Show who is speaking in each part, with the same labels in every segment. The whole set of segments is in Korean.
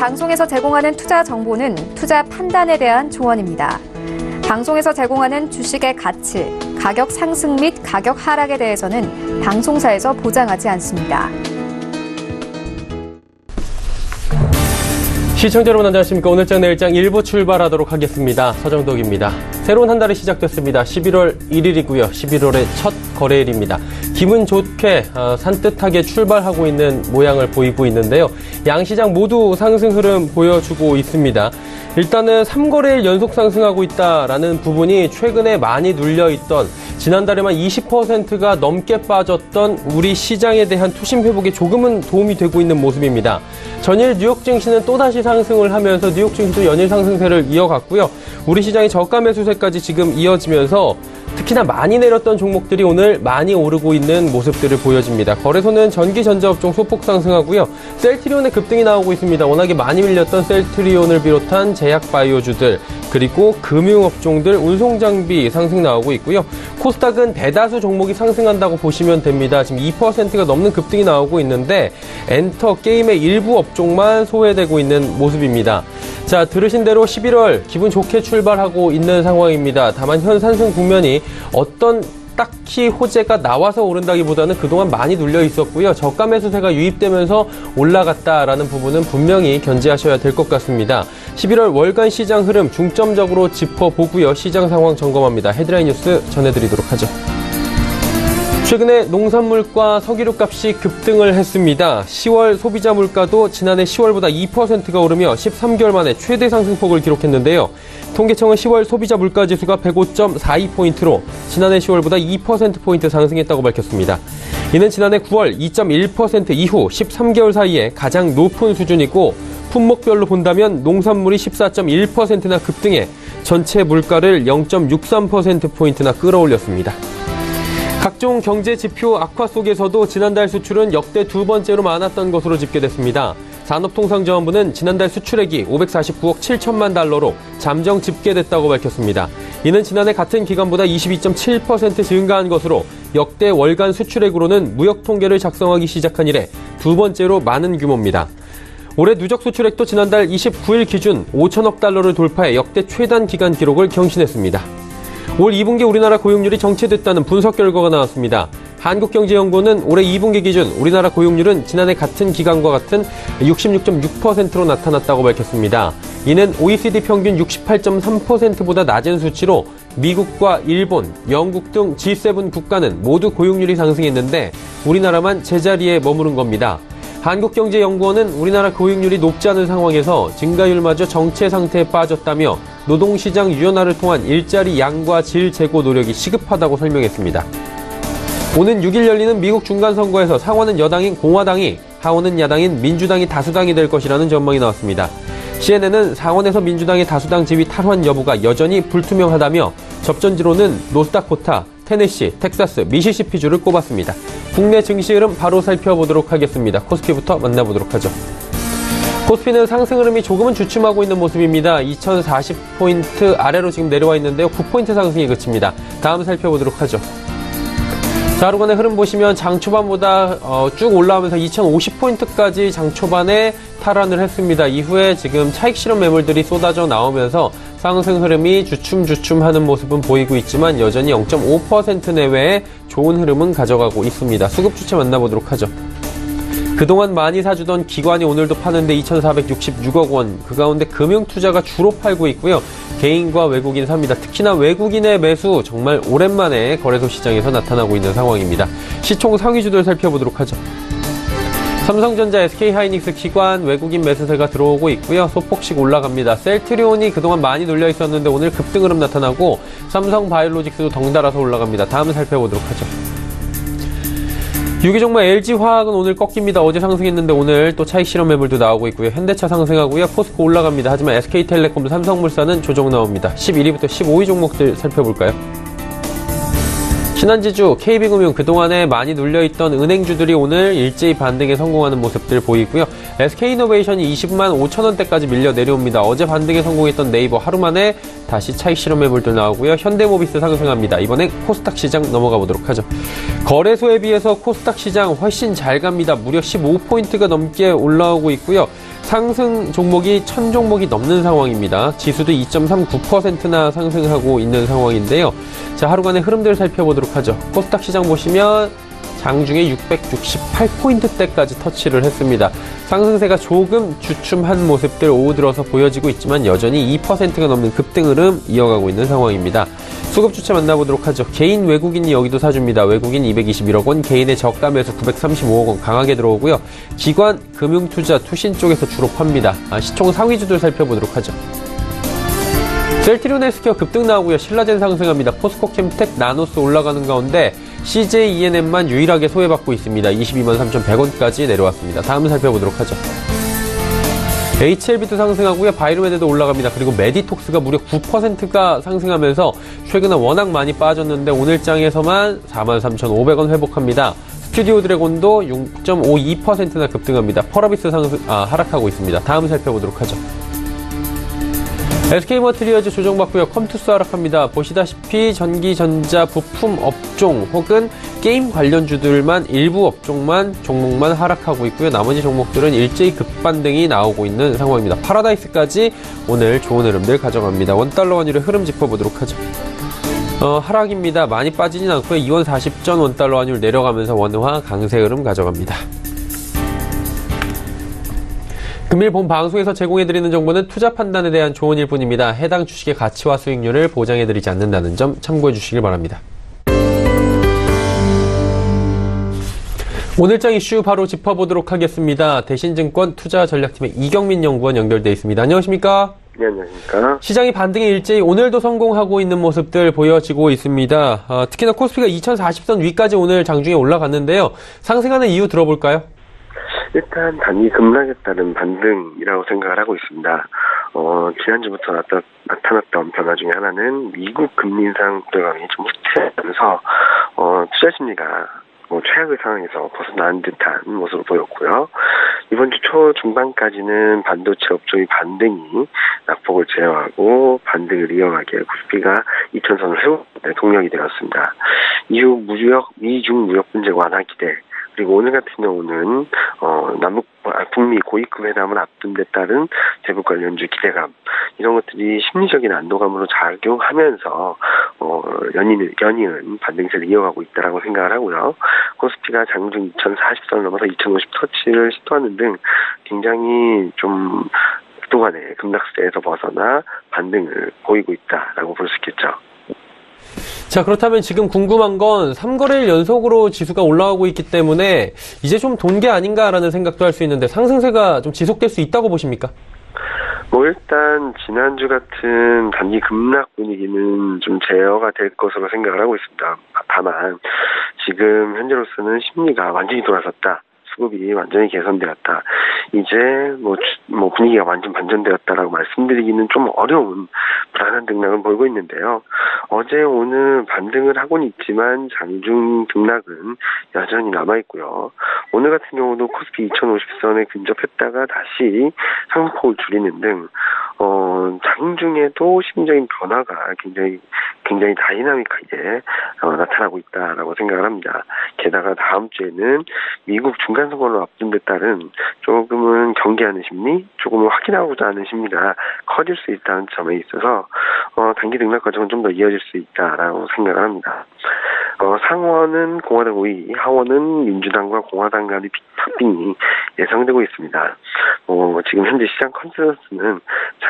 Speaker 1: 방송에서 제공하는 투자 정보는 투자 판단에 대한 조언입니다. 방송에서 제공하는 주식의 가치, 가격 상승 및 가격 하락에 대해서는 방송사에서 보장하지 않습니다.
Speaker 2: 시청자 여러분 안녕하십니까. 오늘장 내일장 일부 출발하도록 하겠습니다. 서정덕입니다. 새로운 한 달이 시작됐습니다. 11월 1일이고요. 11월의 첫 거래일입니다. 기분 좋게 산뜻하게 출발하고 있는 모양을 보이고 있는데요. 양시장 모두 상승 흐름 보여주고 있습니다. 일단은 3거래일 연속 상승하고 있다라는 부분이 최근에 많이 눌려있던 지난달에만 20%가 넘게 빠졌던 우리 시장에 대한 투심 회복에 조금은 도움이 되고 있는 모습입니다. 전일 뉴욕 증시는 또다시 상승을 하면서 뉴욕 증시도 연일 상승세를 이어갔고요. 우리 시장이 저가 매수세까지 지금 이어지면서 특히나 많이 내렸던 종목들이 오늘 많이 오르고 있는 모습들을 보여줍니다. 거래소는 전기, 전자업종 소폭 상승하고요. 셀트리온의 급등이 나오고 있습니다. 워낙에 많이 밀렸던 셀트리온을 비롯한 제약바이오주들, 그리고 금융업종들, 운송장비 상승 나오고 있고요. 코스닥은 대다수 종목이 상승한다고 보시면 됩니다. 지금 2%가 넘는 급등이 나오고 있는데 엔터, 게임의 일부 업종만 소외되고 있는 모습입니다. 자, 들으신 대로 11월 기분 좋게 출발하고 있는 상황입니다. 다만 현 상승 국면이 어떤 딱히 호재가 나와서 오른다기보다는 그동안 많이 눌려 있었고요. 저가 매수세가 유입되면서 올라갔다라는 부분은 분명히 견제하셔야 될 것 같습니다. 11월 월간 시장 흐름 중점적으로 짚어보고요. 시장 상황 점검합니다. 헤드라인 뉴스 전해드리도록 하죠. 최근에 농산물과 석유류 값이 급등을 했습니다. 10월 소비자 물가도 지난해 10월보다 2%가 오르며 13개월 만에 최대 상승폭을 기록했는데요. 통계청은 10월 소비자 물가지수가 105.42포인트로 지난해 10월보다 2%포인트 상승했다고 밝혔습니다. 이는 지난해 9월 2.1% 이후 13개월 사이에 가장 높은 수준이고 품목별로 본다면 농산물이 14.1%나 급등해 전체 물가를 0.63%포인트나 끌어올렸습니다. 각종 경제 지표 악화 속에서도 지난달 수출은 역대 두 번째로 많았던 것으로 집계됐습니다. 산업통상자원부는 지난달 수출액이 549억 7천만 달러로 잠정 집계됐다고 밝혔습니다. 이는 지난해 같은 기간보다 22.7% 증가한 것으로 역대 월간 수출액으로는 무역통계를 작성하기 시작한 이래 두 번째로 많은 규모입니다. 올해 누적 수출액도 지난달 29일 기준 5천억 달러를 돌파해 역대 최단 기간 기록을 경신했습니다. 올 2분기 우리나라 고용률이 정체됐다는 분석 결과가 나왔습니다. 한국경제연구원은 올해 2분기 기준 우리나라 고용률은 지난해 같은 기간과 같은 66.6%로 나타났다고 밝혔습니다. 이는 OECD 평균 68.3%보다 낮은 수치로 미국과 일본, 영국 등 G7 국가는 모두 고용률이 상승했는데 우리나라만 제자리에 머무른 겁니다. 한국경제연구원은 우리나라 고용률이 높지 않은 상황에서 증가율마저 정체 상태에 빠졌다며 노동시장 유연화를 통한 일자리 양과 질 제고 노력이 시급하다고 설명했습니다. 오는 6일 열리는 미국 중간선거에서 상원은 여당인 공화당이, 하원은 야당인 민주당이 다수당이 될 것이라는 전망이 나왔습니다. CNN은 상원에서 민주당의 다수당 지위 탈환 여부가 여전히 불투명하다며 접전지로는 노스다코타, 테네시, 텍사스, 미시시피주를 꼽았습니다. 국내 증시 흐름 바로 살펴보도록 하겠습니다. 코스피부터 만나보도록 하죠. 코스피는 상승 흐름이 조금은 주춤하고 있는 모습입니다. 2040포인트 아래로 지금 내려와 있는데요. 9포인트 상승에 그칩니다. 다음 살펴보도록 하죠. 자, 하루간의 흐름 보시면 장 초반보다 쭉 올라오면서 2050포인트까지 장 초반에 탈환을 했습니다. 이후에 지금 차익 실현 매물들이 쏟아져 나오면서 상승 흐름이 주춤하는 모습은 보이고 있지만 여전히 0.5% 내외의 좋은 흐름은 가져가고 있습니다. 수급 주체 만나보도록 하죠. 그동안 많이 사주던 기관이 오늘도 파는데 2,466억 원. 그 가운데 금융투자가 주로 팔고 있고요. 개인과 외국인 삽니다. 특히나 외국인의 매수 정말 오랜만에 거래소 시장에서 나타나고 있는 상황입니다. 시총 상위주들 살펴보도록 하죠. 삼성전자, SK하이닉스 기관 외국인 매수세가 들어오고 있고요. 소폭씩 올라갑니다. 셀트리온이 그동안 많이 눌려 있었는데 오늘 급등 흐름 나타나고 삼성바이오로직스도 덩달아서 올라갑니다. 다음 살펴보도록 하죠. 유기종목 LG화학은 오늘 꺾입니다. 어제 상승했는데 오늘 또 차익 실현 매물도 나오고 있고요. 현대차 상승하고요. 포스코 올라갑니다. 하지만 SK텔레콤, 삼성물산은 조정 나옵니다. 11위부터 15위 종목들 살펴볼까요? 신한지주, KB금융 그동안에 많이 눌려있던 은행주들이 오늘 일제히 반등에 성공하는 모습들 보이고요. SK이노베이션이 20만 5천원대까지 밀려 내려옵니다. 어제 반등에 성공했던 네이버 하루 만에 다시 차익 실현 매물들 나오고요. 현대모비스 상승합니다. 이번엔 코스닥 시장 넘어가 보도록 하죠. 거래소에 비해서 코스닥 시장 훨씬 잘 갑니다. 무려 15포인트가 넘게 올라오고 있고요. 상승 종목이 1000종목이 넘는 상황입니다. 지수도 2.39%나 상승하고 있는 상황인데요. 자, 하루간의 흐름들 살펴보도록 하죠. 코스닥 시장 보시면 장중에 668포인트대까지 터치를 했습니다. 상승세가 조금 주춤한 모습들 오후 들어서 보여지고 있지만 여전히 2%가 넘는 급등 흐름 이어가고 있는 상황입니다. 수급 주체 만나보도록 하죠. 개인 외국인이 여기도 사줍니다. 외국인 221억 원, 개인의 저가 매수 935억 원 강하게 들어오고요. 기관, 금융투자, 투신 쪽에서 주로 팝니다. 시총 상위주들 살펴보도록 하죠. 셀트리온 헬스케어 급등 나오고요. 신라젠 상승합니다. 포스코 캠텍, 나노스 올라가는 가운데 CJ ENM만 유일하게 소외받고 있습니다. 22만 3,100원까지 내려왔습니다. 다음 살펴보도록 하죠. HLB도 상승하고요. 바이로메드도 올라갑니다. 그리고 메디톡스가 무려 9%가 상승하면서 최근에 워낙 많이 빠졌는데 오늘 장에서만 43,500원 회복합니다. 스튜디오 드래곤도 6.52%나 급등합니다. 펄어비스 하락하고 있습니다. 다음 살펴보도록 하죠. SK머티리얼즈 조정받고요. 컴투스 하락합니다. 보시다시피 전기, 전자, 부품 업종 혹은 게임 관련주들만 일부 업종만 종목만 하락하고 있고요. 나머지 종목들은 일제히 급반등이 나오고 있는 상황입니다. 파라다이스까지 오늘 좋은 흐름들 가져갑니다. 원달러 환율의 흐름 짚어보도록 하죠. 하락입니다. 많이 빠지진 않고요. 2원 40전 원달러 환율 내려가면서 원화 강세 흐름 가져갑니다. 금일 본 방송에서 제공해드리는 정보는 투자 판단에 대한 조언일 뿐입니다. 해당 주식의 가치와 수익률을 보장해드리지 않는다는 점 참고해 주시길 바랍니다. 오늘장 이슈 바로 짚어보도록 하겠습니다. 대신증권 투자전략팀의 이경민 연구원 연결돼 있습니다. 안녕하십니까?
Speaker 3: 네, 안녕하십니까?
Speaker 2: 시장이 반등의 일제히 오늘도 성공하고 있는 모습들 보여지고 있습니다. 특히나 코스피가 2040선 위까지 오늘 장중에 올라갔는데요. 상승하는 이유 들어볼까요?
Speaker 3: 일단 단기 급락에 따른 반등이라고 생각을 하고 있습니다. 지난주부터 나타났던 변화 중에 하나는 미국 금리 인상 부담감이 좀 후퇴하면서 투자 심리가 최악의 상황에서 벗어나는 듯한 모습을 보였고요. 이번 주 초 중반까지는 반도체 업종의 반등이 낙폭을 제어하고 반등을 이어가기에 코스피가 2000선을 세우는 동력이 되었습니다. 이후 미중 무역 문제 완화 기대, 그리고 오늘 같은 경우는 북미 고위급 회담을 앞둔 데 따른 재무 관련주 기대감, 이런 것들이 심리적인 안도감으로 작용하면서 연이은 반등세를 이어가고 있다라고 생각을 하고요. 코스피가 장중 2040선을 넘어서 2050 터치를 시도하는 등 굉장히 좀 그동안의 급락세에서 벗어나 반등을 보이고 있다라고 볼 수 있겠죠.
Speaker 2: 자, 그렇다면 지금 궁금한 건 3거래일 연속으로 지수가 올라가고 있기 때문에 이제 좀 돈 게 아닌가라는 생각도 할 수 있는데 상승세가 좀 지속될 수 있다고 보십니까?
Speaker 3: 일단 지난주 같은 단기 급락 분위기는 좀 제어가 될 것으로 생각을 하고 있습니다. 다만 지금 현재로서는 심리가 완전히 돌아섰다, 수급이 완전히 개선되었다, 이제 분위기가 완전 반전되었다라고 말씀드리기는 좀 어려운 불안한 등락을 보이고 있는데요. 어제 오늘 반등을 하고는 있지만 장중 등락은 여전히 남아있고요. 오늘 같은 경우도 코스피 2050선에 근접했다가 다시 상승폭을 줄이는 등 장중에도 심리적인 변화가 굉장히 다이나믹하게 나타나고 있다라고 생각을 합니다. 게다가 다음 주에는 미국 중간선거를 앞둔 데 따른 조금은 경계하는 심리, 조금은 확인하고자 하는 심리가 커질 수 있다는 점에 있어서 단기 등락 과정은 좀 더 이어질 수 있다라고 생각을 합니다. 상원은 공화당 우위, 하원은 민주당과 공화당 간의 합빙이 예상되고 있습니다. 지금 현재 시장 컨센서스는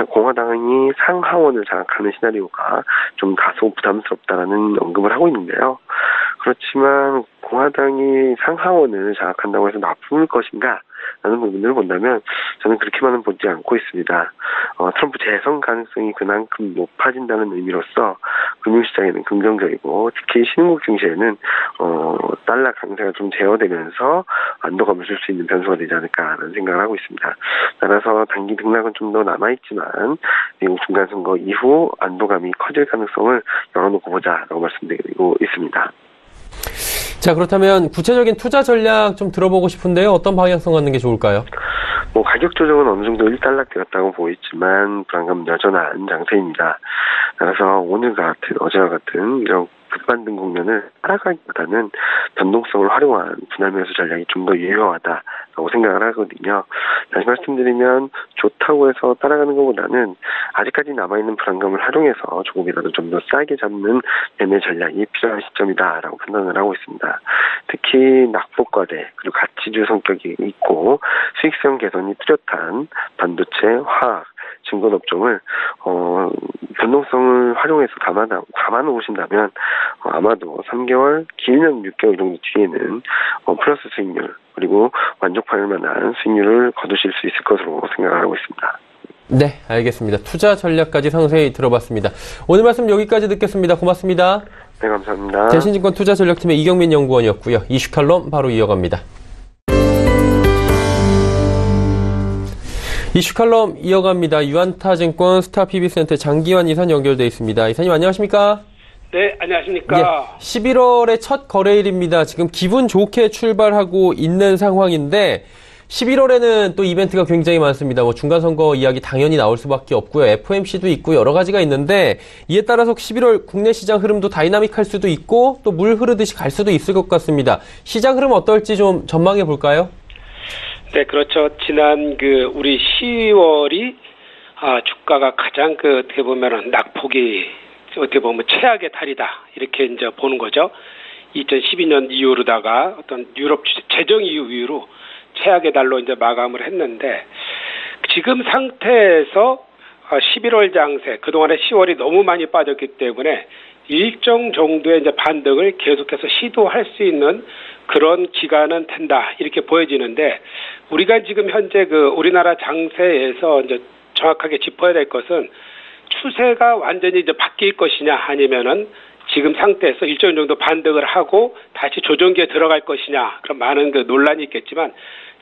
Speaker 3: 공화당이 상하원을 장악하는 시나리오가 좀 다소 부담스럽다라는 언급을 하고 있는데요. 그렇지만 공화당이 상하원을 장악한다고 해서 나쁠 것인가? 라는 부분을 본다면 저는 그렇게만은 보지 않고 있습니다. 트럼프 재선 가능성이 그만큼 높아진다는 의미로서 금융시장에는 긍정적이고, 특히 신흥국 증시에는 달러 강세가 좀 제어되면서 안도감을 줄 수 있는 변수가 되지 않을까라는 생각을 하고 있습니다. 따라서 단기 등락은 좀 더 남아있지만 미국 중간선거 이후 안도감이 커질 가능성을 열어놓고 보자라고 말씀드리고 있습니다.
Speaker 2: 자, 그렇다면 구체적인 투자 전략 좀 들어보고 싶은데요. 어떤 방향성 갖는 게 좋을까요?
Speaker 3: 가격 조정은 어느 정도 일단락되었다고 보이지만 불안감은 여전한 장세입니다. 따라서 오늘 같은, 어제와 같은 이런 급반등 국면을 따라가기보다는 변동성을 활용한 분할 매수 전략이 좀 더 유효하다라고 생각을 하거든요. 다시 말씀드리면 좋다고 해서 따라가는 것보다는 아직까지 남아있는 불안감을 활용해서 조금이라도 좀 더 싸게 잡는 매매 전략이 필요한 시점이다라고 판단을 하고 있습니다. 특히 낙폭과대 그리고 가치주 성격이 있고 수익성 개선이 뚜렷한 반도체, 화학, 증권업종을 변동성을 활용해서 감아놓으신다면 아마도 3개월, 길면 6개월 정도 뒤에는 플러스 수익률 그리고 만족할 만한 수익률을 거두실 수 있을 것으로 생각을 하고 있습니다.
Speaker 2: 네, 알겠습니다. 투자 전략까지 상세히 들어봤습니다. 오늘 말씀 여기까지 듣겠습니다. 고맙습니다.
Speaker 3: 네, 감사합니다.
Speaker 2: 대신증권 투자전략팀의 이경민 연구원이었고요. 이슈 칼럼 바로 이어갑니다. 이슈 칼럼 이어갑니다. 유안타증권 스타PB센터 장기환 이사님 연결돼 있습니다. 이사님 안녕하십니까?
Speaker 4: 네, 안녕하십니까?
Speaker 2: 예, 11월의 첫 거래일입니다. 지금 기분 좋게 출발하고 있는 상황인데 11월에는 또 이벤트가 굉장히 많습니다. 뭐 중간선거 이야기 당연히 나올 수밖에 없고요. FOMC도 있고 여러 가지가 있는데 이에 따라서 11월 국내 시장 흐름도 다이나믹할 수도 있고 또 물 흐르듯이 갈 수도 있을 것 같습니다. 시장 흐름 어떨지 좀 전망해 볼까요?
Speaker 4: 네, 그렇죠. 지난 우리 10월이 주가가 가장 어떻게 보면은 낙폭이 어떻게 보면 최악의 달이다 이렇게 이제 보는 거죠. 2012년 이후로다가 어떤 유럽 재정 이후로 최악의 달로 이제 마감을 했는데 지금 상태에서 11월 장세 그동안에 10월이 너무 많이 빠졌기 때문에 일정 정도의 이제 반등을 계속해서 시도할 수 있는 그런 기간은 된다 이렇게 보여지는데 우리가 지금 현재 우리나라 장세에서 이제 정확하게 짚어야 될 것은 추세가 완전히 이제 바뀔 것이냐 아니면은 지금 상태에서 일정 정도 반등을 하고 다시 조정기에 들어갈 것이냐 그런 많은 논란이 있겠지만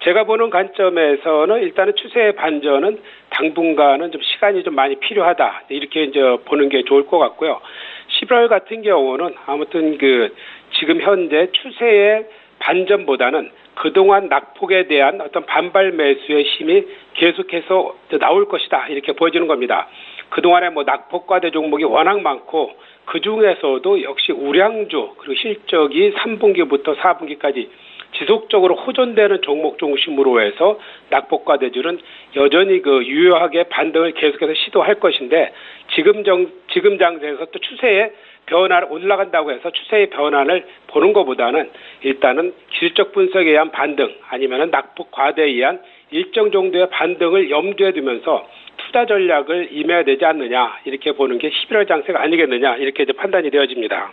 Speaker 4: 제가 보는 관점에서는 일단은 추세의 반전은 당분간은 좀 시간이 좀 많이 필요하다 이렇게 이제 보는 게 좋을 것 같고요. 11월 같은 경우는 아무튼 지금 현재 추세의 반전보다는 그동안 낙폭에 대한 어떤 반발 매수의 힘이 계속해서 나올 것이다 이렇게 보여지는 겁니다. 그동안에 낙폭과대 종목이 워낙 많고 그 중에서도 역시 우량주 그리고 실적이 3분기부터 4분기까지 지속적으로 호전되는 종목 중심으로 해서 낙폭과대주는 여전히 유효하게 반등을 계속해서 시도할 것인데 지금 장세에서 또 추세의 변화를 올라간다고 해서 추세의 변화를 보는 것보다는 일단은 기술적 분석에 의한 반등 아니면은 낙폭 과대에 의한 일정 정도의 반등을 염두에 두면서 투자 전략을 임해야 되지 않느냐 이렇게 보는 게 11월 장세가 아니겠느냐 이렇게 이제 판단이 되어집니다.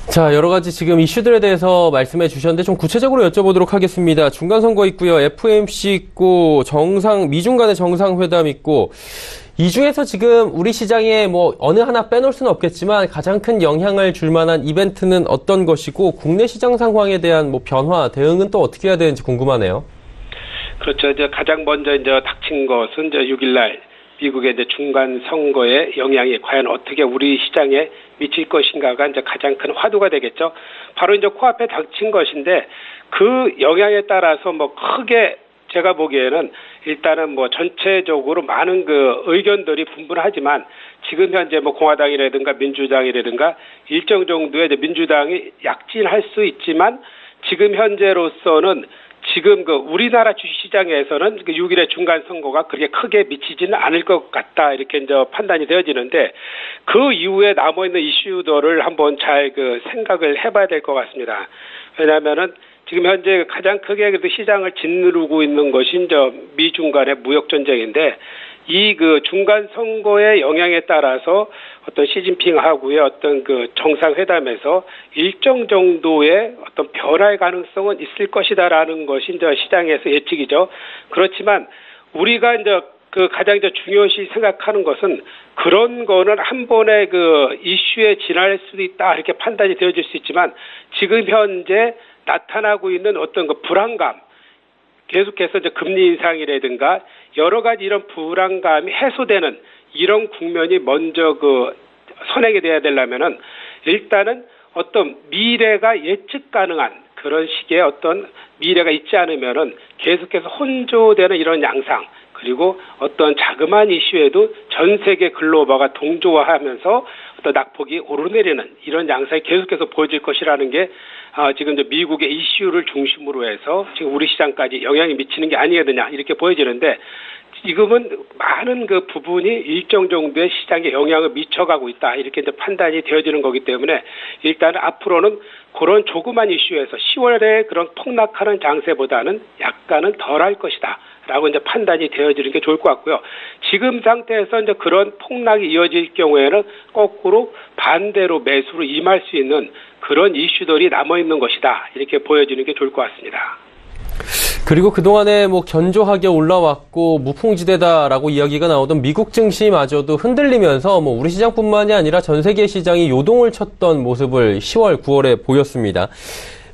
Speaker 2: 자, 여러 가지 지금 이슈들에 대해서 말씀해 주셨는데 좀 구체적으로 여쭤보도록 하겠습니다. 중간선거 있고요. FOMC 있고 미중 간의 정상회담 있고 이 중에서 지금 우리 시장에 어느 하나 빼놓을 수는 없겠지만 가장 큰 영향을 줄 만한 이벤트는 어떤 것이고 국내 시장 상황에 대한 변화, 대응은 또 어떻게 해야 되는지 궁금하네요. 그렇죠.
Speaker 4: 이제 가장 먼저 이제 닥친 것은 이제 6일날 미국의 이제 중간 선거의 영향이 과연 어떻게 우리 시장에 미칠 것인가가 이제 가장 큰 화두가 되겠죠. 바로 이제 코앞에 닥친 것인데 그 영향에 따라서 크게 제가 보기에는 일단은 전체적으로 많은 의견들이 분분하지만 지금 현재 공화당이라든가 민주당이라든가 일정 정도의 이제 민주당이 약진할 수 있지만 지금 현재로서는 지금 우리나라 주식시장에서는 6일의 중간 선거가 그렇게 크게 미치지는 않을 것 같다 이렇게 이제 판단이 되어지는데 그 이후에 남아있는 이슈들을 한번 잘 생각을 해봐야 될 것 같습니다. 왜냐하면은 지금 현재 가장 크게 시장을 짓누르고 있는 것이 이제 미중 간의 무역 전쟁인데 이 중간 선거의 영향에 따라서 어떤 시진핑하고의 어떤 정상회담에서 일정 정도의 어떤 변화의 가능성은 있을 것이다라는 것이 이제 시장에서 예측이죠. 그렇지만 우리가 이제 가장 이제 중요시 생각하는 것은 그런 거는 한 번에 이슈에 지날 수도 있다 이렇게 판단이 되어질 수 있지만 지금 현재 나타나고 있는 어떤 불안감 계속해서 이제 금리 인상이라든가 여러 가지 이런 불안감이 해소되는 이런 국면이 먼저 선행이 돼야 되려면은 일단은 어떤 미래가 예측 가능한 그런 식의 어떤 미래가 있지 않으면은 계속해서 혼조되는 이런 양상 그리고 어떤 자그마한 이슈에도 전 세계 글로벌가 동조화하면서 어떤 어떤 낙폭이 오르내리는 이런 양상이 계속해서 보여질 것이라는 게 지금 이제 미국의 이슈를 중심으로 해서 지금 우리 시장까지 영향이 미치는 게 아니겠느냐 이렇게 보여지는데 지금은 많은 그 부분이 일정 정도의 시장에 영향을 미쳐가고 있다 이렇게 이제 판단이 되어지는 거기 때문에 일단은 앞으로는 그런 조그만 이슈에서 10월에 그런 폭락하는 장세보다는 약간은 덜할 것이다. 라고 이제 판단이 되어지는 게 좋을 것 같고요. 지금 상태에서 이제 그런 폭락이 이어질 경우에는 거꾸로 반대로 매수로 임할 수 있는 그런 이슈들이 남아 있는 것이다. 이렇게 보여지는 게 좋을 것 같습니다.
Speaker 2: 그리고 그동안에 뭐 견조하게 올라왔고 무풍지대다라고 이야기가 나오던 미국 증시마저도 흔들리면서 뭐 우리 시장뿐만이 아니라 전 세계 시장이 요동을 쳤던 모습을 10월, 9월에 보였습니다.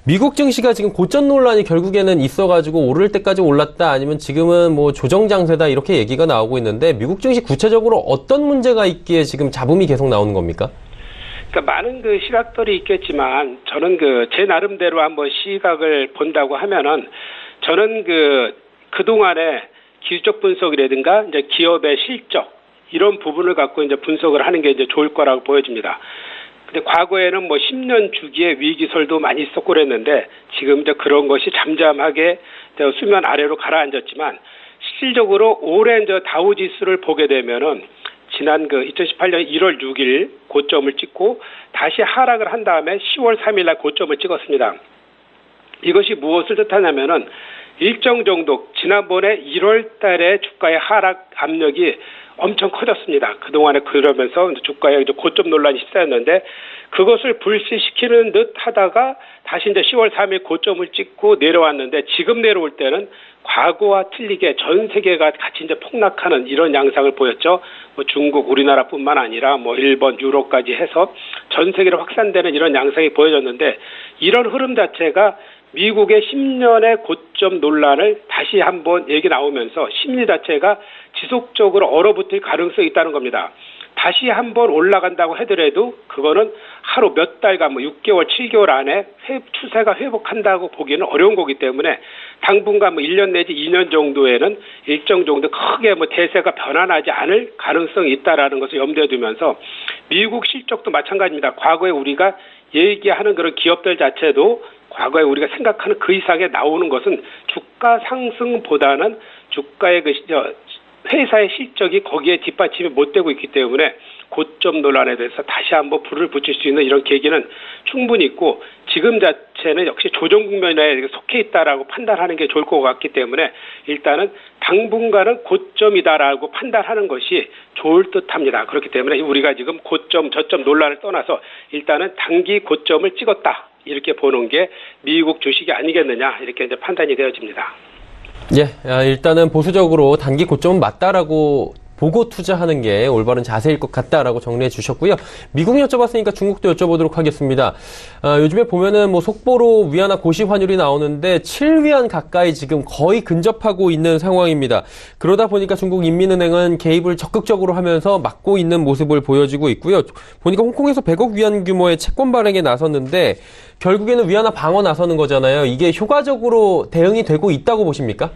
Speaker 2: 미국 증시가 지금 고점 논란이 결국에는 있어가지고 오를 때까지 올랐다 아니면 지금은 뭐 조정 장세다 이렇게 얘기가 나오고 있는데 미국 증시 구체적으로 어떤 문제가 있기에 지금 잡음이 계속 나오는 겁니까?
Speaker 4: 그러니까 많은 그 시각들이 있겠지만 저는 제 나름대로 한번 시각을 본다고 하면은 저는 그동안에 기술적 분석이라든가 이제 기업의 실적 이런 부분을 갖고 이제 분석을 하는 게 이제 좋을 거라고 보여집니다. 근데 과거에는 뭐 10년 주기의 위기설도 많이 있었고 그랬는데 지금 이제 그런 것이 잠잠하게 수면 아래로 가라앉았지만 실질적으로 올해 이제 다우 지수를 보게 되면은 지난 2018년 1월 6일 고점을 찍고 다시 하락을 한 다음에 10월 3일 날 고점을 찍었습니다. 이것이 무엇을 뜻하냐면은 일정 정도 지난번에 1월 달에 주가의 하락 압력이 엄청 커졌습니다. 그동안에 그러면서 주가에 이제 고점 논란이 휩싸였는데 그것을 불씨시키는 듯 하다가 다시 이제 10월 3일 고점을 찍고 내려왔는데 지금 내려올 때는 과거와 틀리게 전 세계가 같이 이제 폭락하는 이런 양상을 보였죠. 뭐 중국, 우리나라뿐만 아니라 뭐 일본, 유럽까지 해서 전 세계로 확산되는 이런 양상이 보여졌는데 이런 흐름 자체가 미국의 10년의 고점 논란을 다시 한번 얘기 나오면서 심리 자체가 지속적으로 얼어붙을 가능성이 있다는 겁니다. 다시 한번 올라간다고 하더라도 그거는 하루 몇 달간 6개월, 7개월 안에 추세가 회복한다고 보기는 어려운 거기 때문에 당분간 1년 내지 2년 정도에는 일정 정도 크게 대세가 변화나지 않을 가능성이 있다라는 것을 염두에 두면서 미국 실적도 마찬가지입니다. 과거에 우리가 얘기하는 그런 기업들 자체도 과거에 우리가 생각하는 그 이상에 나오는 것은 주가 상승보다는 주가의 회사의 실적이 거기에 뒷받침이 못 되고 있기 때문에 고점 논란에 대해서 다시 한번 불을 붙일 수 있는 이런 계기는 충분히 있고 지금 자체는 역시 조정 국면에 속해 있다라고 판단하는 게 좋을 것 같기 때문에 일단은 당분간은 고점이다라고 판단하는 것이 좋을 듯합니다. 그렇기 때문에 우리가 지금 고점 저점 논란을 떠나서 일단은 단기 고점을 찍었다 이렇게 보는 게 미국 주식이 아니겠느냐 이렇게 이제 판단이 되어집니다.
Speaker 2: 예, 일단은 보수적으로 단기 고점은 맞다라고 보고 투자하는 게 올바른 자세일 것 같다라고 정리해 주셨고요. 미국 여쭤봤으니까 중국도 여쭤보도록 하겠습니다. 요즘에 보면은 속보로 위안화 고시 환율이 나오는데 7위안 가까이 지금 거의 근접하고 있는 상황입니다. 그러다 보니까 중국 인민은행은 개입을 적극적으로 하면서 막고 있는 모습을 보여주고 있고요. 보니까 홍콩에서 100억 위안 규모의 채권 발행에 나섰는데 결국에는 위안화 방어 나서는 거잖아요. 이게 효과적으로 대응이 되고 있다고 보십니까?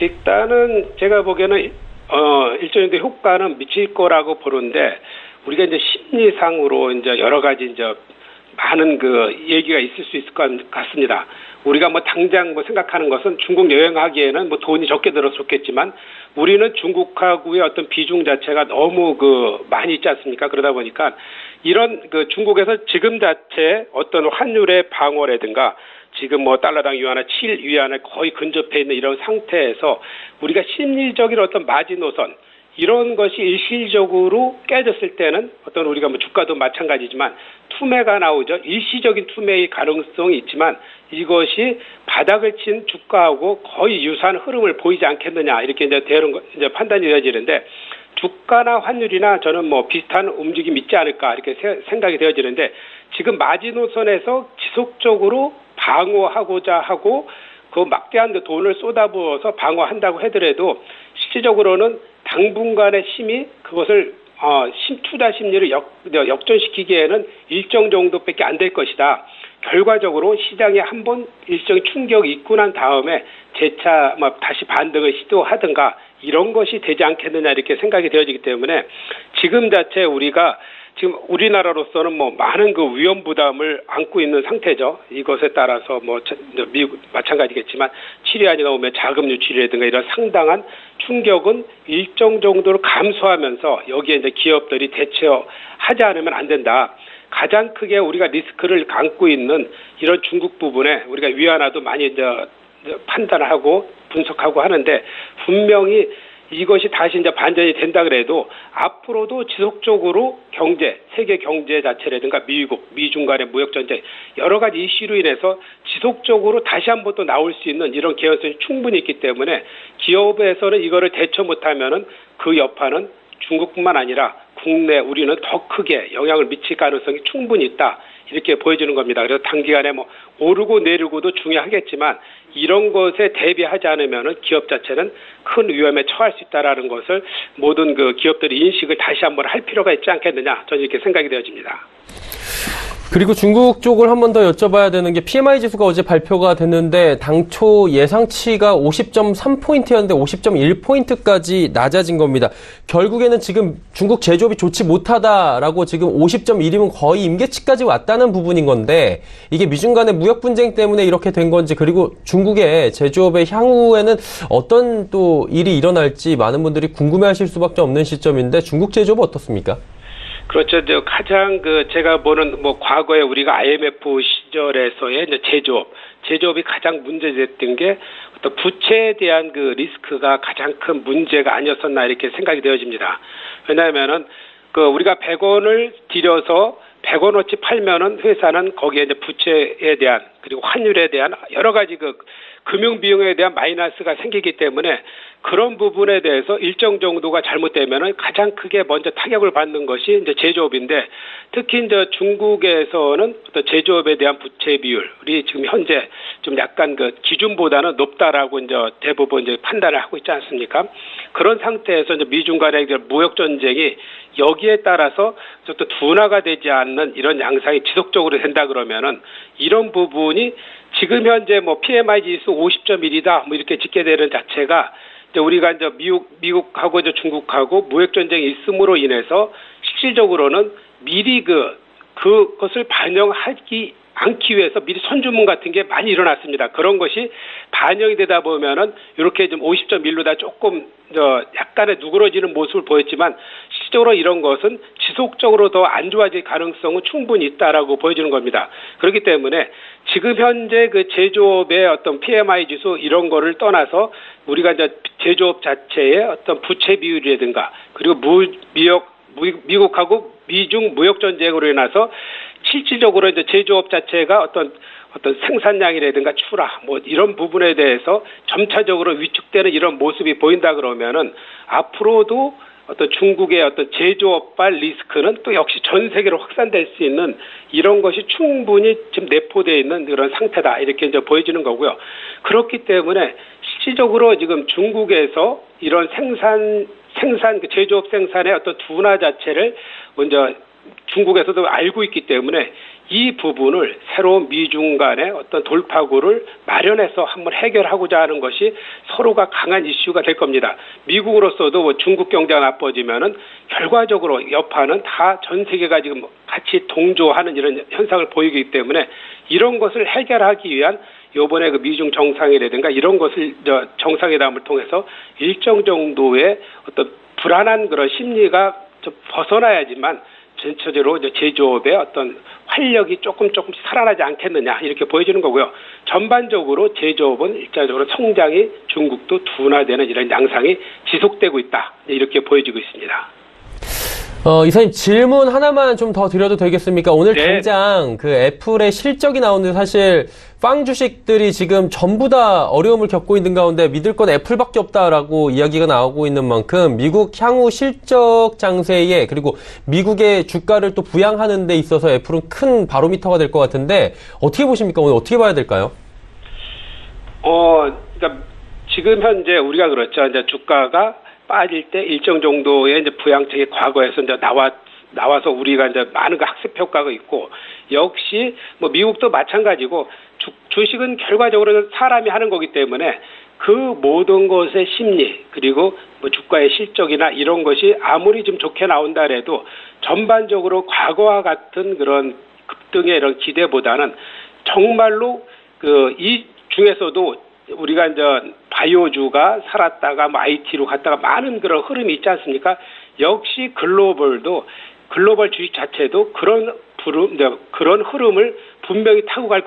Speaker 4: 일단은 제가 보기에는 일정 정도 효과는 미칠 거라고 보는데 우리가 이제 심리상으로 이제 여러 가지 이제 많은 얘기가 있을 수 있을 것 같습니다. 우리가 당장 생각하는 것은 중국 여행하기에는 돈이 적게 들어서 좋겠지만 우리는 중국하고의 어떤 비중 자체가 너무 많이 있지 않습니까? 그러다 보니까 이런 중국에서 지금 자체 어떤 환율의 방어라든가 지금 달러당 위안화 7위안에 거의 근접해 있는 이런 상태에서 우리가 심리적인 어떤 마지노선 이런 것이 일시적으로 깨졌을 때는 어떤 우리가 주가도 마찬가지지만 투매가 나오죠. 일시적인 투매의 가능성이 있지만 이것이 바닥을 친 주가하고 거의 유사한 흐름을 보이지 않겠느냐 이렇게 이제 판단이 되어지는데 주가나 환율이나 저는 비슷한 움직임이 있지 않을까 이렇게 생각이 되어지는데 지금 마지노선에서 지속적으로 방어하고자 하고 막대한 돈을 쏟아부어서 방어한다고 하더라도 실질적으로는 당분간의 힘이 그것을 투자 심리를 역전시키기에는 일정 정도밖에 안 될 것이다. 결과적으로 시장에 한번 일정의 충격이 있고 난 다음에 재차 다시 반등을 시도하든가 이런 것이 되지 않겠느냐 이렇게 생각이 되어지기 때문에 지금 자체 우리가 지금 우리나라로서는 뭐 많은 그 위험 부담을 안고 있는 상태죠. 이것에 따라서 뭐 미국 마찬가지겠지만 7위안이 나오면 자금 유출이라든가 이런 상당한 충격은 일정 정도로 감소하면서 여기에 이제 기업들이 대처하지 않으면 안 된다. 가장 크게 우리가 리스크를 안고 있는 이런 중국 부분에 우리가 위안화도 많이 이제 판단하고 분석하고 하는데 분명히 이것이 다시 이제 반전이 된다 그래도 앞으로도 지속적으로 세계 경제 자체라든가 미중 간의 무역 전쟁 여러 가지 이슈로 인해서 지속적으로 다시 한번 또 나올 수 있는 이런 개연성이 충분히 있기 때문에 기업에서는 이거를 대처 못하면은 그 여파는 중국뿐만 아니라 국내 우리는 더 크게 영향을 미칠 가능성이 충분히 있다. 이렇게 보여주는 겁니다. 그래서 단기간에 뭐 오르고 내리고도 중요하겠지만 이런 것에 대비하지 않으면 기업 자체는 큰 위험에 처할 수 있다라는 것을 모든 그 기업들이 인식을 다시 한번 할 필요가 있지 않겠느냐. 저는 이렇게 생각이 되어집니다.
Speaker 2: 그리고 중국 쪽을 한 번 더 여쭤봐야 되는 게 PMI 지수가 어제 발표가 됐는데 당초 예상치가 50.3포인트였는데 50.1포인트까지 낮아진 겁니다. 결국에는 지금 중국 제조업이 좋지 못하다라고 지금 50.1이면 거의 임계치까지 왔다는 부분인 건데 이게 미중 간의 무역 분쟁 때문에 이렇게 된 건지 그리고 중국의 제조업의 향후에는 어떤 또 일이 일어날지 많은 분들이 궁금해하실 수밖에 없는 시점인데 중국 제조업 어떻습니까?
Speaker 4: 그렇죠. 가장 제가 보는 과거에 우리가 IMF 시절에서의 이제 제조업이 가장 문제됐던 게 어떤 부채에 대한 그 리스크가 가장 큰 문제가 아니었었나 이렇게 생각이 되어집니다. 왜냐하면은 우리가 100원을 들여서 100원어치 팔면은 회사는 거기에 이제 부채에 대한 그리고 환율에 대한 여러 가지 금융 비용에 대한 마이너스가 생기기 때문에 그런 부분에 대해서 일정 정도가 잘못되면은 가장 크게 먼저 타격을 받는 것이 이제 제조업인데 특히 이제 중국에서는 어떤 제조업에 대한 부채 비율이 지금 현재 좀 약간 기준보다는 높다라고 이제 대부분 이제 판단을 하고 있지 않습니까? 그런 상태에서 이제 미중 간의 무역 전쟁이 여기에 따라서 또 둔화가 되지 않는 이런 양상이 지속적으로 된다 그러면은 이런 부분이 지금 현재 PMI 지수 50.1이다 이렇게 짓게 되는 자체가 이제 우리가 이제 미국하고 이제 중국하고 무역 전쟁이 있음으로 인해서 실질적으로는 미리 그것을 반영하지 않기 위해서 미리 선주문 같은 게 많이 일어났습니다. 그런 것이 반영이 되다 보면은 이렇게 좀 50.1로 다 조금 약간의 누그러지는 모습을 보였지만 실질적으로 이런 것은 지속적으로 더 안 좋아질 가능성은 충분히 있다라고 보여주는 겁니다. 그렇기 때문에 지금 현재 제조업의 어떤 PMI 지수 이런 거를 떠나서 우리가 이제 제조업 자체의 어떤 부채 비율이라든가 그리고 미국하고 미중 무역 전쟁으로 인해서 실질적으로 이제 제조업 자체가 어떤 생산량이라든가 출하 이런 부분에 대해서 점차적으로 위축되는 이런 모습이 보인다 그러면은 앞으로도 어떤 중국의 어떤 제조업발 리스크는 또 역시 전 세계로 확산될 수 있는 이런 것이 충분히 지금 내포되어 있는 그런 상태다 이렇게 이제 보여지는 거고요. 그렇기 때문에 실질적으로 지금 중국에서 이런 제조업 생산의 어떤 둔화 자체를 먼저 중국에서도 알고 있기 때문에 이 부분을 새로운 미중 간의 어떤 돌파구를 마련해서 한번 해결하고자 하는 것이 서로가 강한 이슈가 될 겁니다. 미국으로서도 중국 경제가 나빠지면은 결과적으로 여파는 다 전 세계가 지금 같이 동조하는 이런 현상을 보이기 때문에 이런 것을 해결하기 위한 요번에 미중 정상회담이라든가 이런 것을 정상회담을 통해서 일정 정도의 어떤 불안한 그런 심리가 좀 벗어나야지만 전체적으로 이제 제조업의 어떤 활력이 조금씩 살아나지 않겠느냐 이렇게 보여지는 거고요. 전반적으로 제조업은 일차적으로 성장이 중국도 둔화되는 이런 양상이 지속되고 있다 이렇게 보여지고 있습니다.
Speaker 2: 이사님 질문 하나만 좀 더 드려도 되겠습니까? 오늘
Speaker 4: 네.
Speaker 2: 당장 애플의 실적이 나오는데 사실 빵 주식들이 지금 전부 다 어려움을 겪고 있는 가운데 믿을 건 애플밖에 없다라고 이야기가 나오고 있는 만큼 미국 향후 실적 장세에 그리고 미국의 주가를 또 부양하는 데 있어서 애플은 큰 바로미터가 될 것 같은데 어떻게 보십니까? 오늘 어떻게 봐야 될까요?
Speaker 4: 그러니까 지금 현재 우리가 그렇죠. 이제 주가가 빠질 때 일정 정도의 이제 부양책이 과거에서 이제 나와서 우리가 이제 많은 학습 효과가 있고 역시 미국도 마찬가지고 주식은 결과적으로 사람이 하는 거기 때문에 그 모든 것의 심리 그리고 뭐 주가의 실적이나 이런 것이 아무리 좀 좋게 나온다 해도 전반적으로 과거와 같은 그런 급등의 이런 기대보다는 정말로 이 중에서도 우리가 이제 바이오주가 살았다가 뭐 IT로 갔다가 많은 그런 흐름이 있지 않습니까? 역시 글로벌 주식 자체도 그런 흐름을 분명히 타고 갈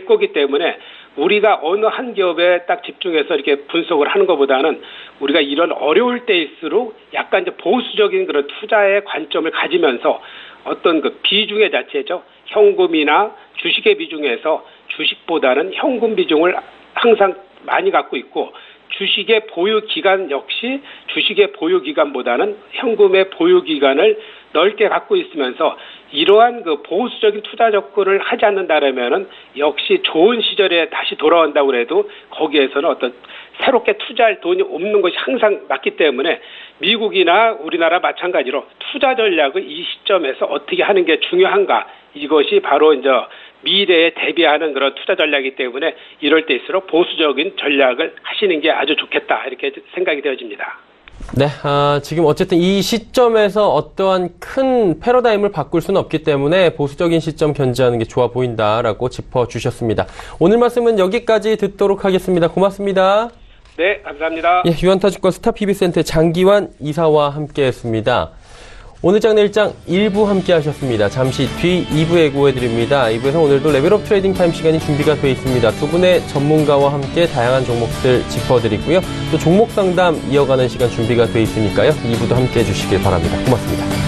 Speaker 4: 거기 때문에 우리가 어느 한 기업에 딱 집중해서 이렇게 분석을 하는 것보다는 우리가 이런 어려울 때일수록 약간 이제 보수적인 그런 투자의 관점을 가지면서 어떤 그 비중의 자체죠. 현금이나 주식의 비중에서 주식보다는 현금 비중을 항상 많이 갖고 있고 주식의 보유 기간 역시 주식의 보유 기간보다는 현금의 보유 기간을 넓게 갖고 있으면서 이러한 그 보수적인 투자 접근을 하지 않는다라면은 역시 좋은 시절에 다시 돌아온다고 해도 거기에서는 어떤 새롭게 투자할 돈이 없는 것이 항상 맞기 때문에 미국이나 우리나라 마찬가지로 투자 전략을 이 시점에서 어떻게 하는 게 중요한가 이것이 바로 이제 미래에 대비하는 그런 투자 전략이기 때문에 이럴 때일수록 보수적인 전략을 하시는 게 아주 좋겠다 이렇게 생각이 되어집니다.
Speaker 2: 네, 지금 어쨌든 이 시점에서 어떠한 큰 패러다임을 바꿀 수는 없기 때문에 보수적인 시점 견지하는 게 좋아 보인다라고 짚어주셨습니다. 오늘 말씀은 여기까지 듣도록 하겠습니다. 고맙습니다.
Speaker 4: 네, 감사합니다.
Speaker 2: 예, 유한타증권 스타PB센터의 장기환 이사와 함께했습니다. 오늘 장 내일장 1부 함께 하셨습니다. 잠시 뒤 2부 예고해드립니다. 2부에서 오늘도 레벨업 트레이딩 타임 시간이 준비가 되어 있습니다. 두 분의 전문가와 함께 다양한 종목들 짚어드리고요. 또 종목 상담 이어가는 시간 준비가 되어 있으니까요. 2부도 함께 해주시길 바랍니다. 고맙습니다.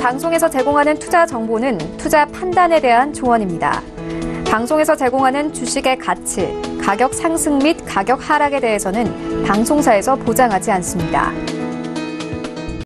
Speaker 1: 방송에서 제공하는 투자 정보는 투자 판단에 대한 조언입니다. 방송에서 제공하는 주식의 가치, 가격 상승 및 가격 하락에 대해서는 방송사에서 보장하지 않습니다.